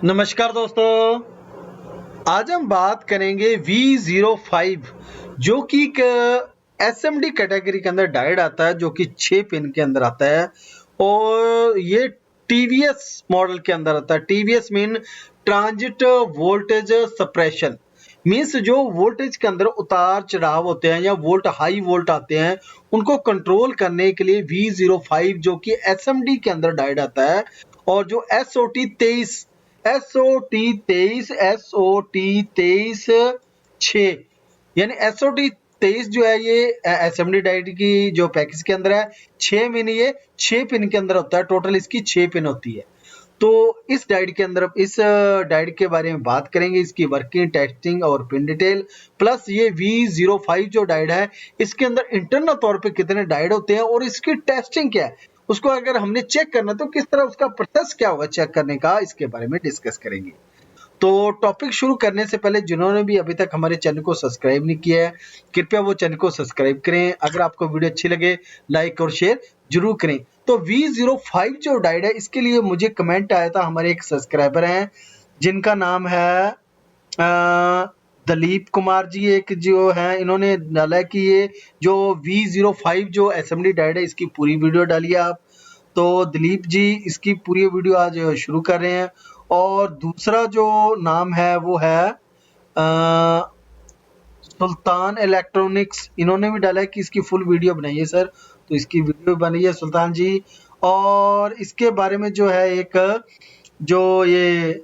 नमस्कार दोस्तों, आज हम बात करेंगे V05 जो कि एक SMD कैटेगरी के अंदर डायोड आता है जो कि 6 पिन के अंदर आता है और ये TVS मॉडल के अंदर आता है। TVS mean transit voltage suppression, means जो वोल्टेज के अंदर उतार चढ़ाव होते हैं या वोल्ट हाई वोल्ट आते हैं उनको कंट्रोल करने के लिए V05 जो कि SMD के अंदर डायोड आता है। और जो SOT 23 6 यानी SOT 23 जो है ये SMD डायोड की जो पैकेज के अंदर है 6 में नहीं, ये 6 पिन के अंदर होता है। टोटल इसकी 6 पिन होती है। तो इस डायोड के अंदर इस डायोड के बारे में बात करेंगे, इसकी वर्किंग, टेस्टिंग और पिन डिटेल, प्लस ये V05 जो डायोड है इसके अंदर इंटरनल तौर पे कितने डायोड होते हैं और इसकी टेस्टिंग क्या है, उसको अगर हमने चेक करना तो किस तरह उसका प्रोसेस क्या होगा चेक करने का, इसके बारे में डिस्कस करेंगे। तो टॉपिक शुरू करने से पहले जिन्होंने भी अभी तक हमारे चैनल को सब्सक्राइब नहीं किया है कृपया वो चैनल को सब्सक्राइब करें। अगर आपको वीडियो अच्छी लगे लाइक और शेयर जरूर करें। तो V05 जो डायोड है इसके लिए मुझे कमेंट आया था, हमारे एक सब्सक्राइबर हैं जिनका नाम है दलीप कुमार जी, एक जो है इन्होंने डाला कि ये जो V05 जो SMD डायोड है इसकी पूरी वीडियो डालिए आप। तो दिलीप जी इसकी पूरी वीडियो आज शुरू कर रहे हैं। और दूसरा जो नाम है वो है सुल्तान इलेक्ट्रॉनिक्स, इन्होंने भी डाला है कि इसकी फुल वीडियो बनाइए सर, तो इसकी वीडियो बनी है सुल्तान जी। और इसके बारे में जो है एक जो ये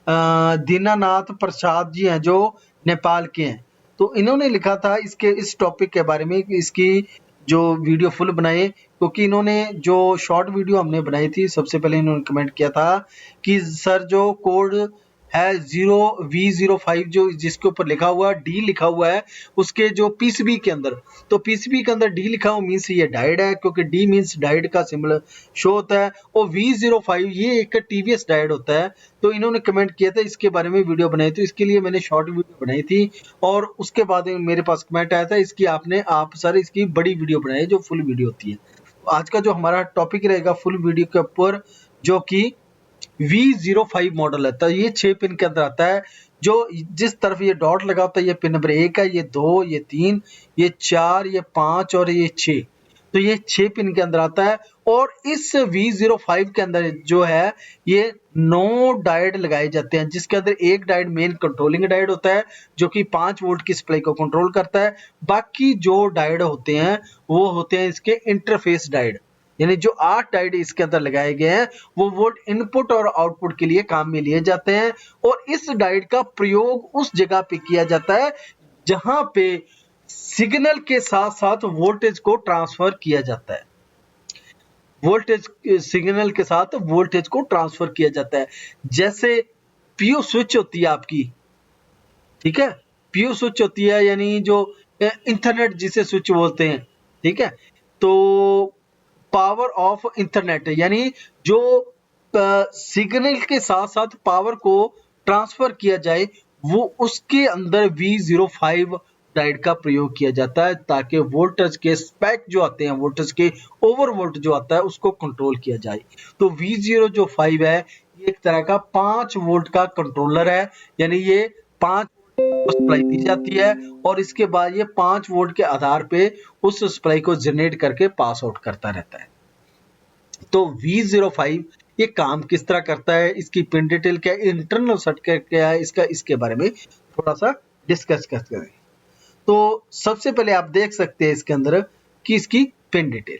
दीनानाथ प्रसाद जी हैं जो नेपाल के हैं, तो इन्होंने लिखा था इसके इस टॉपिक के बारे में कि इसकी जो वीडियो फुल बनाए, क्योंकि इन्होंने जो शॉर्ट वीडियो हमने बनाई थी सबसे पहले इन्होंने कमेंट किया था कि सर जो कोड है V05 जो जिसके ऊपर लिखा हुआ D लिखा हुआ है उसके जो PCB के अंदर, तो PCB के अंदर D लिखा हुआ मीन्स ये डायोड है, क्योंकि D मीन्स डायोड का सिंबल शो होता है। और V05 ये एक TVS डायोड होता है। तो इन्होंने कमेंट किया था इसके बारे में वीडियो बनाई, तो इसके लिए मैंने शॉर्ट वीडियो बनाई थी और उसके बाद मेरे पास कमेंट आया था इसकी आप सर इसकी बड़ी वीडियो बनाई जो फुल वीडियो होती है। आज का जो हमारा टॉपिक रहेगा फुल वीडियो के ऊपर जो कि V05 मॉडल है। तो ये 6 पिन के अंदर आता है। जो जिस तरफ ये डॉट लगा होता है ये पिन नंबर 1 है, ये 2, ये 3, ये 4, ये 5 और ये 6। तो ये 6 पिन के अंदर आता है। और इस V05 के अंदर जो है ये 9 डायोड लगाए जाते हैं, जिसके अंदर एक डायोड मेन कंट्रोलिंग डायोड होता है जो कि 5 वोल्ट की सप्लाई को कंट्रोल करता है। बाकी जो डायोड होते हैं वो होते हैं इसके इंटरफेस डायोड, यानी जो 8 डायोड इसके अंदर लगाए गए हैं वो वोल्ट इनपुट और आउटपुट के लिए काम में लिए जाते हैं। और इस डायोड का प्रयोग उस जगह पे किया जाता है जहां पे सिग्नल के साथ साथ वोल्टेज को ट्रांसफर किया जाता है। वोल्टेज सिग्नल के साथ वोल्टेज को ट्रांसफर किया जाता है। जैसे पीओ स्विच होती है आपकी, ठीक है, पीओ स्विच होती है यानी जो इंटरनेट जिसे स्विच बोलते हैं, ठीक है। तो पावर ऑफ इंटरनेट यानी जो सिग्नल के साथ साथ पावर को ट्रांसफर किया जाए वो उसके अंदर V05 डायोड का प्रयोग किया जाता है ताकि वोल्टेज के स्पाइक जो आते हैं, वोल्टेज के ओवर वोल्ट जो आता है उसको कंट्रोल किया जाए। तो V05 है ये एक तरह का 5 वोल्ट का कंट्रोलर है, यानी ये 5 सप्लाई दी जाती है और इसके बाद ये 5 वोल्ट के आधार पे उस सप्लाई को जनरेट करके पास आउट करता रहता है। तो V05 ये काम किस तरह करता है, इसकी पिन डिटेल क्या है, इंटरनल सर्किट क्या है, इसके बारे में थोड़ा सा डिस्कस करते हैं। तो सबसे पहले आप देख सकते हैं इसके अंदर कि इसकी पिन डिटेल,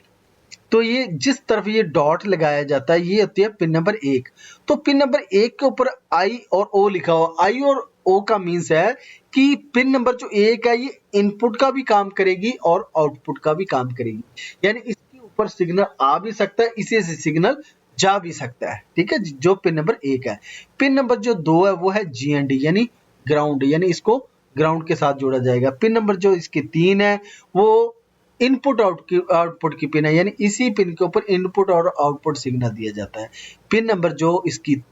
तो ये जिस तरफ ये डॉट लगाया जाता है ये होती है पिन नंबर 1। तो पिन नंबर 1 के ऊपर I और O लिखा हुआ, I और O का मीन्स है कि पिन नंबर जो 1 है ये इनपुट का भी काम करेगी और आउटपुट का भी काम करेगी, यानी इसके ऊपर सिग्नल आ भी सकता है, इसी से सिग्नल जा भी सकता है, ठीक है, जो पिन नंबर 1 है। पिन नंबर जो 2 है वो है GND यानी ग्राउंड, यानी इसको ग्राउंड के साथ जोड़ा जाएगा। पिन नंबर जो इसकी 3 है वो इनपुट आउटपुट की पिन है, यानी इसी पिन के ऊपर इनपुट और आउटपुट सिग्नल दिया जाता है। पिन नंबर जो इसकी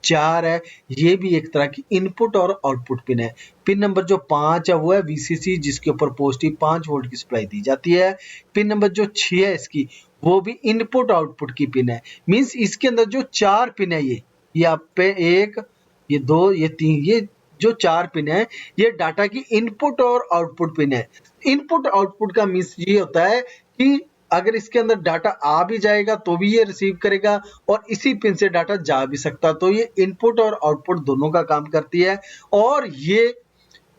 4 है ये भी एक तरह की इनपुट और आउटपुट पिन है। पिन नंबर जो 5 है वो है VCC जिसके ऊपर पॉजिटिव 5 वोल्ट की सप्लाई दी जाती है। पिन नंबर जो 6 है इसकी वो भी इनपुट आउटपुट की पिन है, मींस इसके अंदर जो 4 पिन है ये आप पे 1 ये 2, ये 3, ये जो 4 पिन है, ये डाटा की इनपुट और आउटपुट पिन है। इनपुट आउटपुट का मीन्स ये होता है कि अगर इसके अंदर डाटा आ भी जाएगा तो भी ये रिसीव करेगा, और इसी पिन से डाटा जा भी सकता है। तो ये इनपुट और आउटपुट दोनों का काम करती है, और ये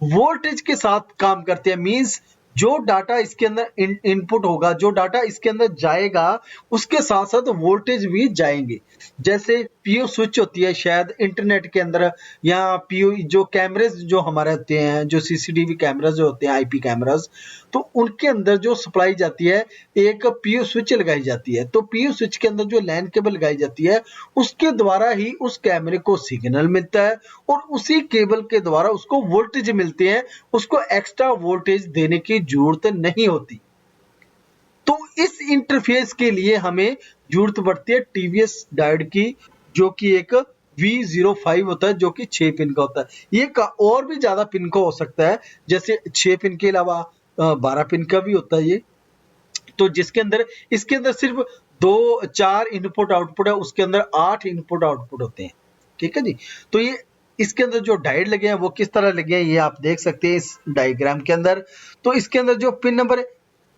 वोल्टेज के साथ काम करती है। मींस जो डाटा इसके अंदर इनपुट होगा, जो डाटा इसके अंदर जाएगा, उसके साथ साथ वोल्टेज भी जाएंगे। जैसे पीओ स्विच होती है शायद इंटरनेट के अंदर, या पीओ जो कैमरेज जो हमारे होते हैं, जो सीसीटीवी कैमराज जो होते हैं, आईपी कैमराज, तो उनके अंदर जो सप्लाई जाती है, एक पीओ स्विच लगाई जाती है। तो पीओ स्विच के अंदर जो लैन केबल लगाई जाती है, उसके द्वारा ही उस कैमरे को सिग्नल मिलता है, और उसी केबल के द्वारा उसको वोल्टेज मिलते हैं। उसको एक्स्ट्रा वोल्टेज देने की जरूरत नहीं होती। तो इस इंटरफेस के लिए हमें जरूरत पड़ती है टीवीएस डायोड की, जो कि एक V05 होता है, जो कि 6 पिन का होता है। ये और भी ज्यादा पिन का हो सकता है, जैसे 6 पिन के अलावा 12 पिन का भी होता है ये। तो जिसके अंदर इसके अंदर सिर्फ 4 इनपुट आउटपुट है, उसके अंदर 8 इनपुट आउटपुट होते हैं। ठीक है जी। तो ये इसके अंदर जो डायोड लगे हैं वो किस तरह लगे हैं, ये आप देख सकते हैं इस डायग्राम के अंदर। तो इसके अंदर जो पिन नंबर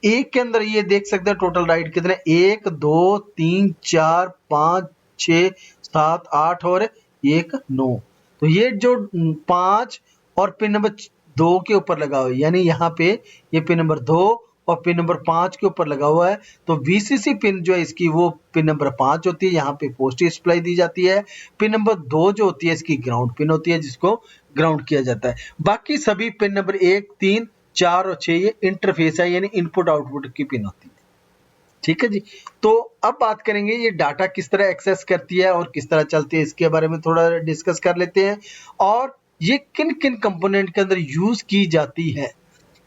1 के अंदर ये देख सकते हैं टोटल डायोड कितने, 1 2 3 4 5 6 7 8 और 1 9। तो ये जो 5 और पिन नंबर 2 के ऊपर लगा हुआ है, यानी यहाँ पे ये पिन नंबर 2 और पिन नंबर 5 के ऊपर लगा हुआ है। तो वीसीसी पिन जो है इसकी, वो पिन नंबर 5 होती है, यहाँ पे पॉजिटिव सप्लाई दी जाती है। पिन नंबर 2 जो होती है इसकी ग्राउंड पिन होती है, जिसको ग्राउंड किया जाता है। बाकी सभी पिन नंबर 1 3 4 और 6 ये इंटरफेस है, यानी इनपुट आउटपुट की पिन होती है। ठीक है जी। तो अब बात करेंगे ये डाटा किस तरह एक्सेस करती है और किस तरह चलती है, इसके बारे में थोड़ा डिस्कस कर लेते हैं, और ये किन किन कंपोनेंट के अंदर यूज की जाती है।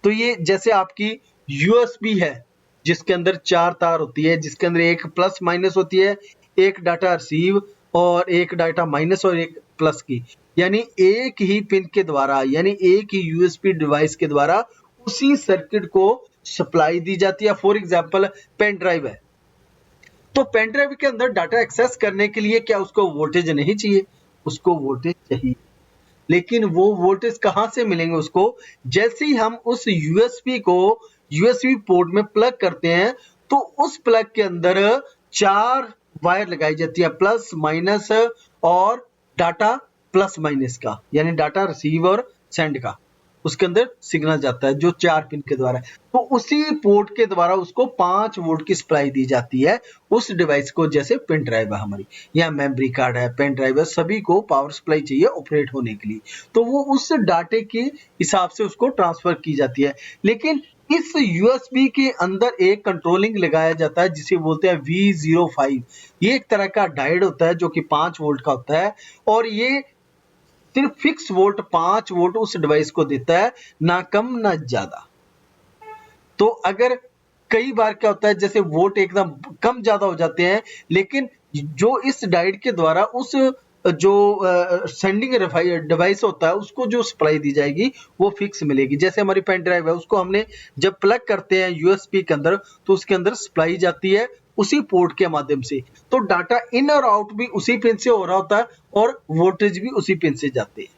तो ये जैसे आपकी यूएसबी है, जिसके अंदर 4 तार होती है, जिसके अंदर एक प्लस माइनस होती है, एक डाटा रिसीव और एक डाटा माइनस और एक प्लस की, यानी एक ही पिन के द्वारा, यानी एक ही यूएसबी डिवाइस के द्वारा उसी सर्किट को सप्लाई दी जाती है। फॉर एग्जांपल पेन ड्राइव है, तो पेन ड्राइव के अंदर डाटा एक्सेस करने के लिए क्या उसको वोल्टेज नहीं चाहिए, उसको वोल्टेज चाहिए। लेकिन वो वोल्टेज कहां से मिलेंगे उसको, जैसे ही हम उस यूएसबी को यूएसबी पोर्ट में प्लग करते हैं, तो उस प्लग के अंदर 4 वायर लगाई जाती है, प्लस माइनस और डाटा प्लस माइनस का, यानी डाटा रिसीव और सेंड का, उसके अंदर सिग्नल जाता है जो 4 पिन के द्वारा। तो उसी पोर्ट के द्वारा उसको 5 वोल्ट की सप्लाई दी जाती है उस डिवाइस को। जैसे पेन ड्राइव है हमारी, या मेमोरी कार्ड है, पेन ड्राइव है, सभी को पावर सप्लाई चाहिए ऑपरेट होने के लिए, तो वो उस डाटे के हिसाब से उसको ट्रांसफर की जाती है। लेकिन इस यूएसबी के अंदर एक कंट्रोलिंग लगाया जाता है, जिसे बोलते हैं V05। ये एक तरह का डायोड होता है जो कि 5 वोल्ट का होता है, और ये सिर्फ फिक्स वोल्ट 5 वोल्ट उस डिवाइस को देता है, ना कम ना ज्यादा। तो अगर कई बार क्या होता है, जैसे वोल्ट एकदम कम ज्यादा हो जाते हैं, लेकिन जो इस डायोड के द्वारा उस जो सेंडिंग डिवाइस होता है उसको जो सप्लाई दी जाएगी वो फिक्स मिलेगी। जैसे हमारी पेन ड्राइव है, उसको हमने जब प्लग करते हैं यूएसबी के अंदर, तो उसके अंदर सप्लाई जाती है उसी पोर्ट के माध्यम से, तो डाटा इन और आउट भी उसी पिन से हो रहा होता है और वोल्टेज भी उसी पिन से जाते हैं।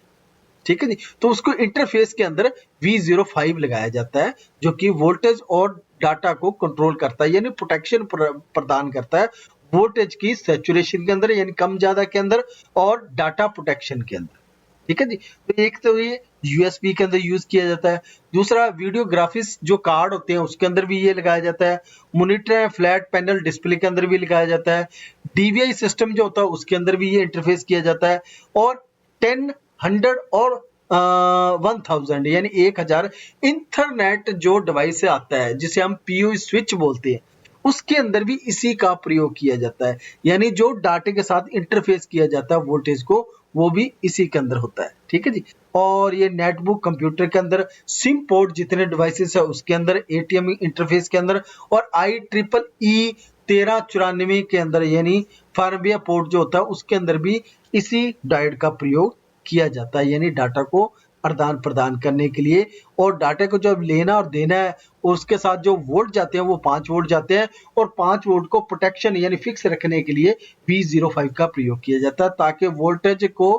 ठीक है जी। तो उसको इंटरफेस के अंदर V05 लगाया जाता है, जो कि वोल्टेज और डाटा को कंट्रोल करता है, यानी प्रोटेक्शन प्रदान करता है वोल्टेज की सैचुरेशन के अंदर, यानी कम ज्यादा के अंदर, और डाटा प्रोटेक्शन के अंदर। ठीक है जी। तो एक तो ये यूएसबी के अंदर यूज किया जाता है। दूसरा, वीडियोग्राफिक्स जो कार्ड होते हैं उसके अंदर भी ये लगाया जाता है। मॉनिटर फ्लैट पैनल डिस्प्ले के अंदर भी लगाया जाता है। डीवीआई सिस्टम जो होता है उसके अंदर भी ये इंटरफेस किया जाता है। और 10, 100 और 1000 यानी 1000 इंटरनेट जो डिवाइस से आता है, जिसे हम पीओ स्विच बोलते हैं, उसके अंदर भी इसी का प्रयोग किया जाता है। यानी जो डाटे के साथ इंटरफेस किया जाता है वोल्टेज को, वो भी इसी के अंदर होता है। ठीक है जी। और ये नेटबुक कंप्यूटर के अंदर सिम पोर्ट जितने डिवाइसेस है उसके अंदर, एटीएम इंटरफेस के अंदर, और IEEE 1394 के अंदर, यानी फार्मवेयर पोर्ट जो होता है उसके अंदर भी इसी डायोड का प्रयोग किया जाता है, यानी डाटा को आदान प्रदान करने के लिए। और डाटा को जब लेना और देना है, उसके साथ जो वोल्ट जाते हैं वो 5 वोल्ट जाते हैं, और 5 वोल्ट को प्रोटेक्शन यानी फिक्स रखने के लिए V05 का प्रयोग किया जाता है, ताकि वोल्टेज को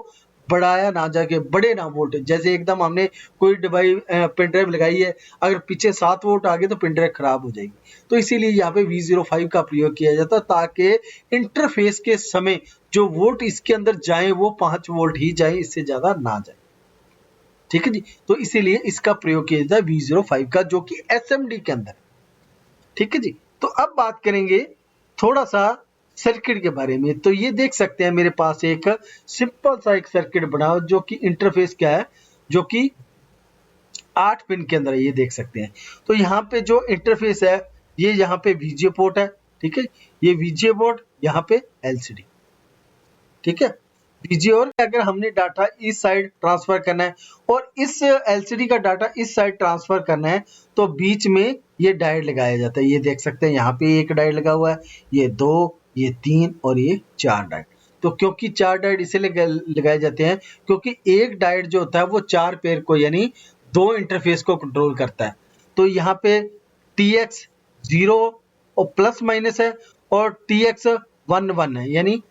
बढ़ाया ना जाके बढ़े ना वोल्टेज। जैसे एकदम हमने कोई डिवाइस पेन ड्राइव लगाई है, अगर पीछे 7 वोल्ट आ गए तो पेन ड्राइव खराब हो जाएगी। तो इसीलिए यहाँ पे V05 का प्रयोग किया जाता है, ताकि इंटरफेस के समय जो वोल्ट इसके अंदर जाए वो 5 वोल्ट ही जाए, इससे ज्यादा ना जाए। ठीक है जी, तो इसीलिए इसका प्रयोग किया जाता है V05 का, जो कि SMD के अंदर। ठीक है जी, तो अब बात करेंगे थोड़ा सा सर्किट के बारे में। तो ये देख सकते हैं मेरे पास एक सिंपल सा एक सर्किट बना, जो कि इंटरफेस क्या है, जो कि 8 पिन के अंदर है, ये देख सकते हैं। तो यहाँ पे जो इंटरफेस है, ये यहाँ पे VGA पोर्ट है, ठीक है, ये VGA पोर्ट, यहाँ पे LCD, ठीक है। VGA, और अगर हमने डाटा इस साइड ट्रांसफर करना है और इस LCD का डाटा इस साइड ट्रांसफर करना है, तो बीच में ये डायोड लगाया जाता है। ये देख सकते हैं यहाँ पे एक डायोड लगा हुआ है, ये 2, ये 3 और ये 4 डायोड। तो क्योंकि 4 डायोड इसलिए लगाए जाते हैं क्योंकि एक डायोड जो होता है वो 4 पेयर को, यानी 2 इंटरफेस को कंट्रोल करता है। तो यहाँ पे TX 0 और प्लस माइनस है, और TX 1 1 है, यानी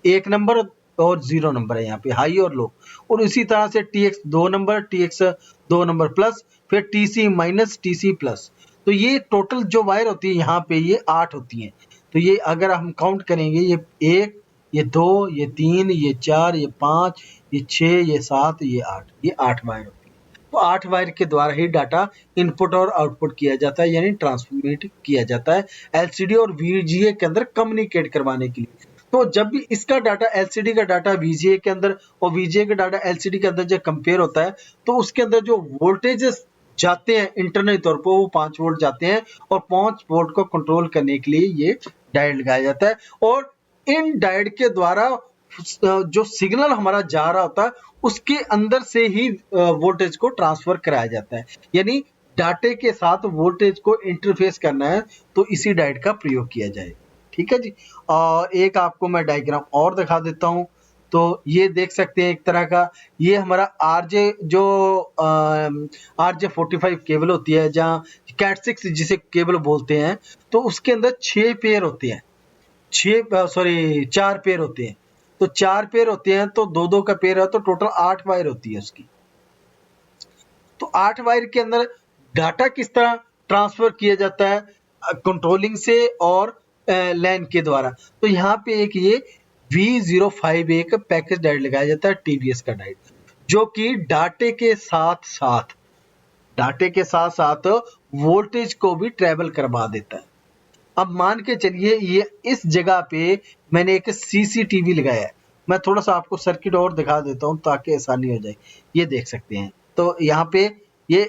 1 नंबर और 0 नंबर है यहाँ पे, हाई और लो। और इसी तरह से TX 2 number, TX 2 number plus, फिर TC माइनस, TC प्लस। तो ये टोटल जो वायर होती है यहाँ पे ये 8 होती हैं। तो ये अगर हम काउंट करेंगे, ये 1, ये 2, ये 3, ये 4, ये 5, ये 6, ये 7, ये 8, ये 8 वायर होती है। तो 8 वायर के द्वारा ही डाटा इनपुट और आउटपुट किया जाता है, यानी ट्रांसमिट किया जाता है LCD और VGA के अंदर कम्युनिकेट करवाने के लिए। तो जब भी इसका डाटा LCD का डाटा VGA के अंदर और VGA का डाटा LCD के अंदर जब कंपेयर होता है, तो उसके अंदर जो वोल्टेजेस जाते हैं इंटरनल तौर पर वो 5 वोल्ट जाते हैं, और 5 वोल्ट को कंट्रोल करने के लिए ये डायोड लगाया जाता है। और इन डायोड के द्वारा जो सिग्नल हमारा जा रहा होता है उसके अंदर से ही वोल्टेज को ट्रांसफर कराया जाता है, यानी डाटे के साथ वोल्टेज को इंटरफेस करना है तो इसी डायोड का प्रयोग किया जाएगा। ठीक है जी, और एक आपको मैं डायग्राम और दिखा देता हूं। तो ये देख सकते हैं एक तरह का, ये हमारा RJ जो RJ45 केबल होती है, जहाँ Cat6 जिसे केबल बोलते हैं, तो उसके अंदर 6 पेयर होते हैं, 4 पेयर होते हैं। तो 4 पेयर होते हैं, तो 2-2 का पेयर है, तो टोटल 8 वायर होती है उसकी। तो 8 वायर के अंदर डाटा किस तरह ट्रांसफर किया जाता है, कंट्रोलिंग से और लैन के द्वारा। तो यहाँ पे एक ये V05 एक पैकेज डायोड लगाया जाता है, TVS का डायोड, जो कि डाटे के साथ वोल्टेज को भी ट्रेवल करवा देता है। अब मान के चलिए ये इस जगह पे मैंने एक CCTV लगाया है। मैं थोड़ा सा आपको सर्किट और दिखा देता हूँ ताकि आसानी हो जाए। ये देख सकते हैं, तो यहाँ पे ये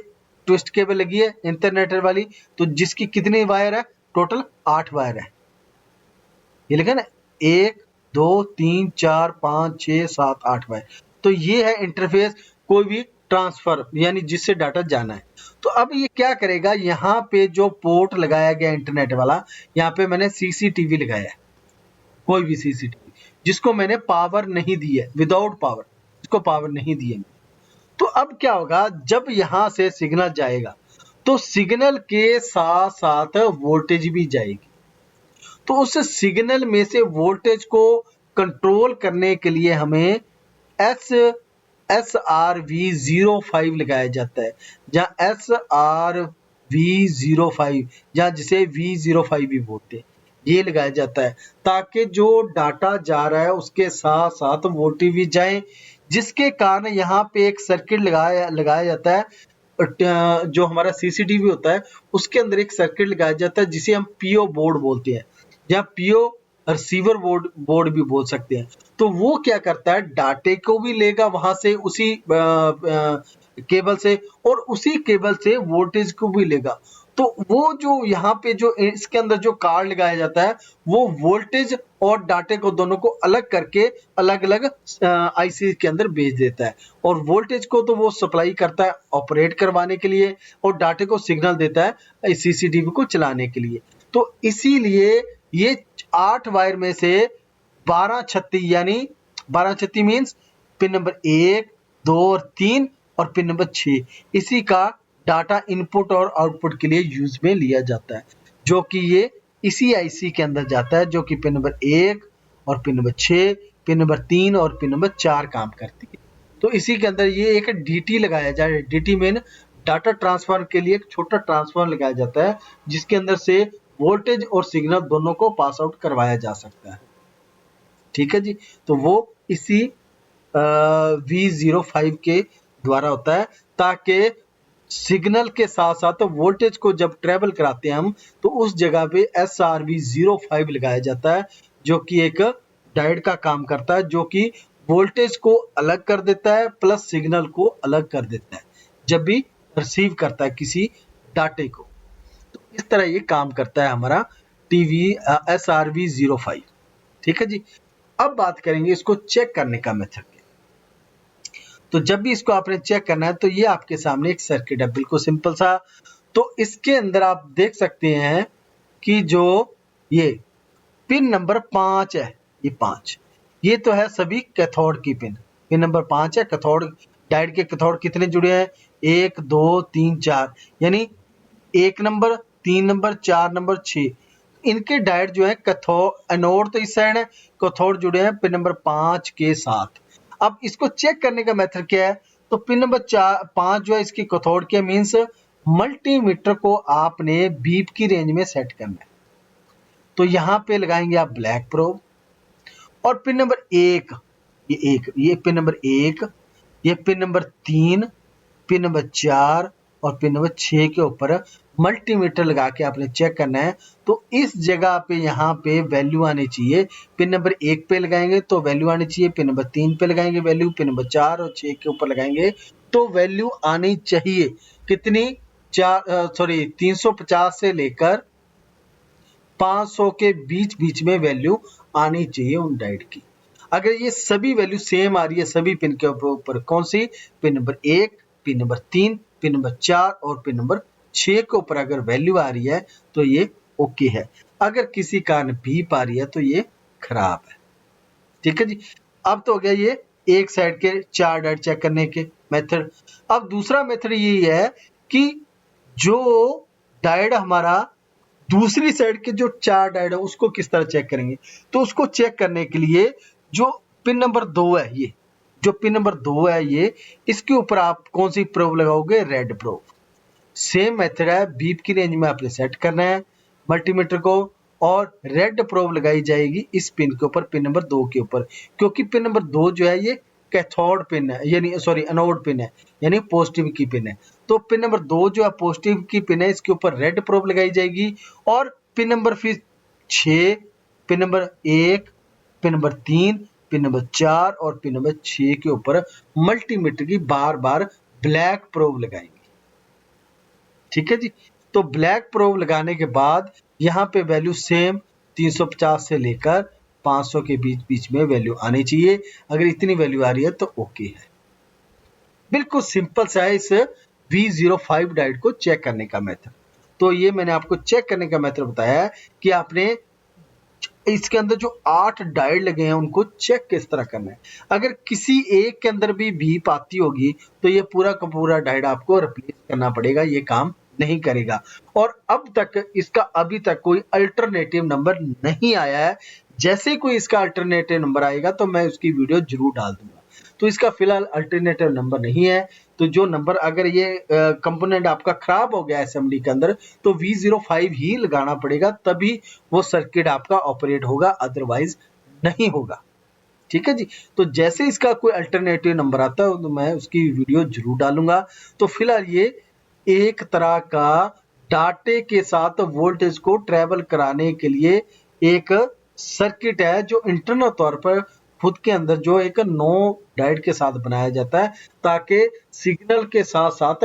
ट्विस्ट केबल लगी है इंटरनेटर वाली, तो जिसकी कितनी वायर है, टोटल 8 वायर है। ये लिखा ना 1 2 3 4 5 6 7 8 वायर। तो ये है इंटरफेस, कोई भी ट्रांसफर यानी जिससे डाटा जाना है। तो अब ये क्या करेगा, यहाँ पे जो पोर्ट लगाया गया इंटरनेट वाला, यहाँ पे मैंने CCTV लगाया है, कोई भी CCTV जिसको मैंने पावर नहीं दी है, विदाउट पावर, इसको पावर नहीं दी है। तो अब क्या होगा, जब यहाँ से सिग्नल जाएगा तो सिग्नल के साथ साथ वोल्टेज भी जाएगी। तो उस सिग्नल में से वोल्टेज को कंट्रोल करने के लिए हमें SRV05 लगाया जाता है, जहाँ SRV05, जहाँ जिसे V05 भी बोलते हैं, ये लगाया जाता है ताकि जो डाटा जा रहा है उसके साथ साथ वोल्टेज भी जाए, जिसके कारण यहाँ पे एक सर्किट लगाया जाता है। जो हमारा CCTV होता है उसके अंदर एक सर्किट लगाया जाता है जिसे हम PO बोर्ड बोलते हैं, या PO रिसीवर बोर्ड भी बोल सकते हैं। तो वो क्या करता है, डाटे को भी लेगा वहां से उसी केबल से, और उसी केबल से वोल्टेज को भी लेगा। तो वो जो यहाँ पे जो इसके अंदर जो कार्ड लगाया जाता है वो वोल्टेज और डाटे को दोनों को अलग करके अलग अलग IC के अंदर भेज देता है। और वोल्टेज को तो वो सप्लाई करता है ऑपरेट करवाने के लिए, और डाटे को सिग्नल देता है CCTV को चलाने के लिए। तो इसीलिए ये 8 वायर में से 12 छत्ती, यानी 12 छत्ती मीन्स पिन नंबर 1 2 और 3 और पिन नंबर 6, इसी का डाटा इनपुट और आउटपुट के लिए यूज में लिया जाता है, जो कि ये इसी IC के अंदर जाता है, जो कि पिन नंबर 1 और पिन नंबर 6 पिन नंबर 3 और पिन नंबर 4 काम करती है। तो इसी के अंदर ये एक DT लगाया जाए। DT में डाटा ट्रांसफर के लिए एक छोटा ट्रांसफार्मर लगाया जाता है, जिसके अंदर से वोल्टेज और सिग्नल दोनों को पास आउट करवाया जा सकता है। ठीक है जी, तो वो इसी V05 के द्वारा होता है, ताकि सिग्नल के साथ साथ वोल्टेज को जब ट्रेवल कराते हैं हम, तो उस जगह पे SRV05 लगाया जाता है, जो कि एक डायोड का काम करता है, जो कि वोल्टेज को अलग कर देता है प्लस सिग्नल को अलग कर देता है जब भी रिसीव करता है किसी डाटे को। तो इस तरह ये काम करता है हमारा SRV05। ठीक है जी, अब बात करेंगे इसको चेक करने का मेथड। तो जब भी इसको आपने चेक करना है तो ये आपके सामने एक सर्किट है, बिल्कुल सिंपल सा। तो इसके अंदर आप देख सकते हैं कि जो ये पिन नंबर 5 है, ये 5, ये तो है सभी कैथोड की पिन। पिन नंबर 5 है कैथोड। डायोड के कैथोड कितने जुड़े हैं? 1 2 3 4, यानी 1 नंबर, 3 नंबर, 4 नंबर, 6। इनके डायोड जो है कैथोड, एनोड तो इस साइड है, कैथोड जुड़े हैं पिन नंबर 5 के साथ। अब इसको चेक करने का मेथड क्या है? तो पिन नंबर 5 जो है इसकी कैथोड के मींस मल्टीमीटर को आपने बीप की रेंज में सेट करना है। तो यहां पे लगाएंगे आप ब्लैक प्रोब। और पिन नंबर 1, ये पिन नंबर 1, ये पिन नंबर 3, पिन नंबर 4 और पिन नंबर 6 के ऊपर मल्टीमीटर लगा के आपने चेक करना है। तो इस जगह पे यहाँ पे वैल्यू आनी चाहिए। पिन नंबर 1 पे लगाएंगे तो वैल्यू आनी चाहिए, पिन नंबर 3 पे लगाएंगे वैल्यू, पिन नंबर 4 और 6 के ऊपर लगाएंगे तो वैल्यू आनी चाहिए कितनी? 350 से लेकर 500 के बीच बीच में वैल्यू आनी चाहिए उन डायोड की। अगर ये सभी वैल्यू सेम आ रही है सभी पिन के ऊपर, कौन सी? Pin number 1, pin number 3, pin number 4 और पिन नंबर 6 के ऊपर अगर वैल्यू आ रही है तो ये ओके है। अगर किसी कारण बीप आ रही है तो ये खराब है। ठीक है जी, अब तो हो गया ये एक साइड के 4 डायोड चेक करने के मेथड। अब दूसरा मेथड ये है कि जो डायोड हमारा दूसरी साइड के जो 4 डायोड है उसको किस तरह चेक करेंगे? तो उसको चेक करने के लिए जो पिन नंबर 2 है, ये जो पिन नंबर 2 है ये, इसके ऊपर आप कौन सी प्रोब लगाओगे? Red probe. सेम मेथड है, बीप की रेंज में आपने सेट करना है मल्टीमीटर को और रेड प्रोब लगाई जाएगी इस पिन के ऊपर, पिन नंबर 2 के ऊपर, क्योंकि पिन नंबर 2 जो है ये कैथोड पिन है, यानी सॉरी एनोड पिन है, यानी पॉजिटिव की पिन है। तो पिन नंबर 2 जो है पॉजिटिव की पिन है, इसके ऊपर रेड प्रोब लगाई जाएगी। और पिन नंबर फिर 6, pin number 1, pin number 3, pin number 4 और पिन नंबर 6 के ऊपर मल्टीमीटर की बार बार ब्लैक प्रोब लगाएंगे। ठीक है जी, तो ब्लैक प्रोब लगाने के बाद यहाँ पे वैल्यू सेम 350 से लेकर 500 के बीच बीच में वैल्यू आनी चाहिए। अगर इतनी वैल्यू आ रही है तो ओके है। बिल्कुल सिंपल सा है इस V05 डायोड को चेक करने का मेथड। तो ये मैंने आपको चेक करने का मेथड बताया है कि आपने इसके अंदर जो 8 डायोड लगे हैं उनको चेक किस तरह करना है। अगर किसी एक के अंदर भी बीप आती होगी तो ये पूरा का पूरा डायोड आपको रिप्लेस करना पड़ेगा, ये काम नहीं करेगा। और अब तक इसका अभी तक कोई अल्टरनेटिव नंबर नहीं आया है। जैसे कोई इसका अल्टरनेटिव नंबर आएगा तो मैं उसकी वीडियो जरूर डाल दूंगा। तो इसका फिलहाल अल्टरनेटिव नंबर नहीं है। तो जो नंबर, अगर ये कंपोनेंट आपका खराब हो गया असेंबली के अंदर, तो V05 ही लगाना पड़ेगा, तभी वो सर्किट आपका ऑपरेट होगा, अदरवाइज नहीं होगा। ठीक है जी, तो जैसे इसका कोई अल्टरनेटिव नंबर आता है तो मैं उसकी वीडियो जरूर डालूंगा। तो फिलहाल ये एक तरह का डाटे के साथ वोल्टेज को ट्रेवल कराने के लिए एक सर्किट है, जो इंटरनल तौर पर खुद के अंदर जो एक 9 डायोड के साथ बनाया जाता है, ताकि सिग्नल के साथ साथ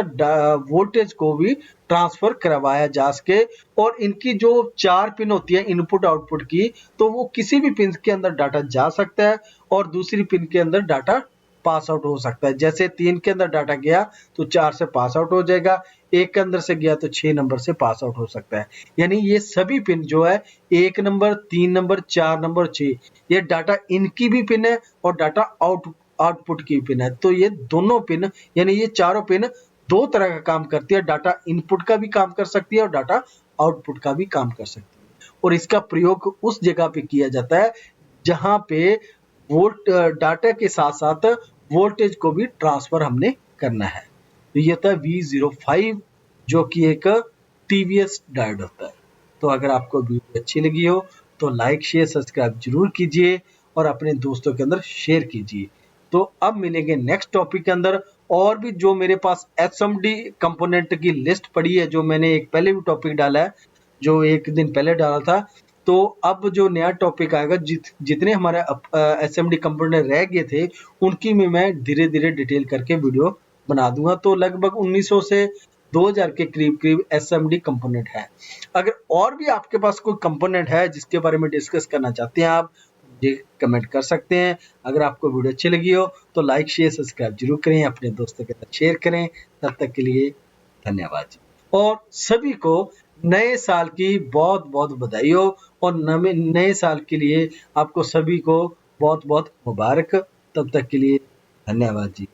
वोल्टेज को भी ट्रांसफर करवाया जा सके। और इनकी जो 4 पिन होती है इनपुट आउटपुट की, तो वो किसी भी पिन के अंदर डाटा जा सकता है और दूसरी पिन के अंदर डाटा पास आउट हो सकता है। जैसे 3 के अंदर डाटा गया तो 4 से पास आउट हो जाएगा, 1 के अंदर से गया तो 6 नंबर से पास आउट हो सकता है। यानी ये सभी पिन जो है 1 नंबर, 3 नंबर, 4 नंबर, 6, ये डाटा इनकी भी पिन है और डाटा आउटपुट की पिन है। तो ये दोनों पिन, यानी ये चारों पिन दो तरह का काम करती है, डाटा इनपुट का भी काम कर सकती है और डाटा आउटपुट का भी काम कर सकती है। और इसका प्रयोग उस जगह पे किया जाता है जहां पे वोल्ट डाटा के साथ साथ वोल्टेज को भी ट्रांसफर हमने करना है। तो ये था V05 जो कि एक TVS डायोड होता है। तो अगर आपको वीडियो अच्छी लगी हो तो लाइक शेयर सब्सक्राइब जरूर कीजिए और अपने दोस्तों के अंदर शेयर कीजिए। तो अब मिलेंगे नेक्स्ट टॉपिक के अंदर। और भी जो मेरे पास SMD कंपोनेंट की लिस्ट पड़ी है, जो मैंने एक पहले भी टॉपिक डाला है, जो एक दिन पहले डाला था, तो अब जो नया टॉपिक आएगा, जितने हमारे SMD कंपोनेंट रह गए थे उनकी में मैं धीरे धीरे डिटेल करके वीडियो बना दूंगा। तो लगभग 1900 से 2000 के करीब करीब SMD कंपोनेंट है। अगर और भी आपके पास कोई कंपोनेंट है जिसके बारे में डिस्कस करना चाहते हैं आप, मुझे कमेंट कर सकते हैं। अगर आपको वीडियो अच्छी लगी हो तो लाइक शेयर सब्सक्राइब जरूर करें, अपने दोस्तों के साथ शेयर करें। तब तक के लिए धन्यवाद जी। और सभी को नए साल की बहुत बहुत बधाई हो, और नए साल के लिए आपको सभी को बहुत बहुत मुबारक। तब तक के लिए धन्यवाद जी।